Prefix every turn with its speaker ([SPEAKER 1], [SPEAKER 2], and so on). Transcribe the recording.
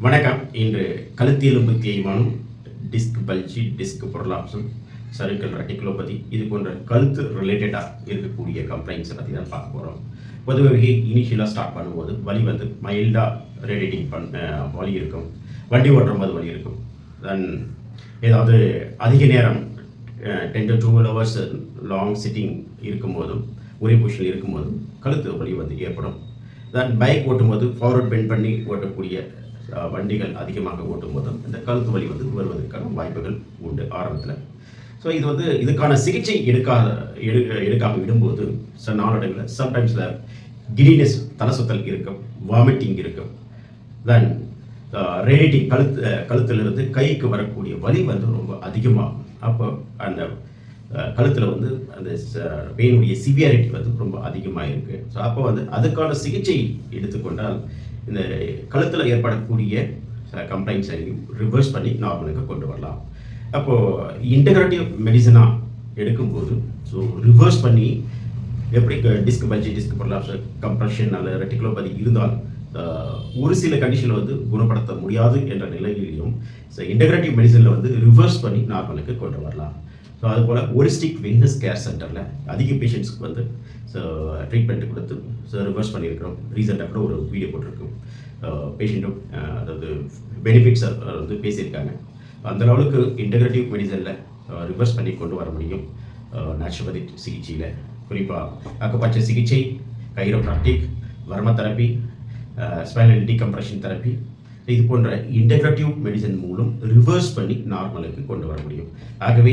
[SPEAKER 1] வணக்கம். இன்று கழுத்தெலும்பு தேய்மானம், டிஸ்க் பல்ஜி, டிஸ்க் ப்ரொலாப்சம், சர்விக்கல் ரெட்டிகுலோபதி இது போன்ற கழுத்து ரிலேட்டடாக இருக்கக்கூடிய கம்ப்ளைண்ட்ஸை பற்றி தான் பார்க்க போகிறோம். பொதுவாக இனிஷியலாக ஸ்டார்ட் பண்ணும்போது வலி மைல்டாக ரேடிட்டிங் வலி இருக்கும், வண்டி ஓட்டும் போது வலி இருக்கும். தென் ஏதாவது அதிக நேரம் 10 to 12 hours லாங் சிட்டிங் இருக்கும்போதும் ஒரே பொசிஷனில் இருக்கும்போதும் கழுத்து வலி ஏற்படும். தென் பைக் ஓட்டும்போது ஃபார்வர்ட் பெண்ட் பண்ணி ஓட்டக்கூடிய வண்டிகள் அதிகமாக ஓட்டும் போதும் இந்த கழுத்து வலி வருவதற்கான வாய்ப்புகள் உண்டு ஆரம்பத்தில். ஸோ இதுக்கான சிகிச்சை எடுக்காமல் விடும்போது நாளடைவில் சம்டைம்ஸில் கிடினஸ், தலை சுத்தல் இருக்கும், வாமிட்டிங் இருக்கும். தென் ரேடிட்டிங் கழுத்திலிருந்து கைக்கு வரக்கூடிய வலி ரொம்ப அதிகமாகும். அப்போ அந்த கழுத்தில் அந்த பெயினுடைய சிவியாரிட்டி ரொம்ப அதிகமாக இருக்குது. ஸோ அப்போ அதுக்கான சிகிச்சை எடுத்துக்கொண்டால் இந்த கழுத்தில் ஏற்படக்கூடிய கம்ப்ளைண்ட்ஸையும் ரிவர்ஸ் பண்ணி நார்மலுக்கு கொண்டு வரலாம். அப்போது இன்டகிரேட்டிவ் மெடிசனாக எடுக்கும்போது ரிவர்ஸ் பண்ணி எப்படி disk bulge, disk prolapse, compression அல்லது ரெட்டிகுலோபதி இருந்தால் ஒரு சில கண்டிஷனில் குணப்படுத்த முடியாது என்ற நிலையிலையும் இன்டகிரேட்டிவ் மெடிசனில் ரிவர்ஸ் பண்ணி நார்மலுக்கு கொண்டு வரலாம். ஸோ அதுபோல் ஹோலிஸ்டிக் வெல்னஸ் கேர் சென்டரில் அதிக பேஷண்ட்ஸ்க்கு ட்ரீட்மெண்ட் கொடுத்து ரிவர்ஸ் பண்ணியிருக்கிறோம். ரீசெண்டாக கூட ஒரு வீடியோ போட்டிருக்கோம். பேஷண்ட்டும் அதாவது பெனிஃபிட்ஸை பேசியிருக்காங்க. அந்த அளவுக்கு இன்டகிரேட்டிவ் மெடிசனில் ரிவர்ஸ் பண்ணி கொண்டு வர முடியும். நேச்சுரோபதி சிகிச்சையில் குறிப்பாக அக்குபஞ்சர் சிகிச்சை, கைரோப்ராக்டிக், வர்ம தெரப்பி, ஸ்பைனல் டீகம்ப்ரெஷன் தெரப்பி இது போன்ற இன்டகிரேட்டிவ் மெடிசன் மூலம் ரிவர்ஸ் பண்ணி நார்மலுக்கு கொண்டு வர முடியும். ஆகவே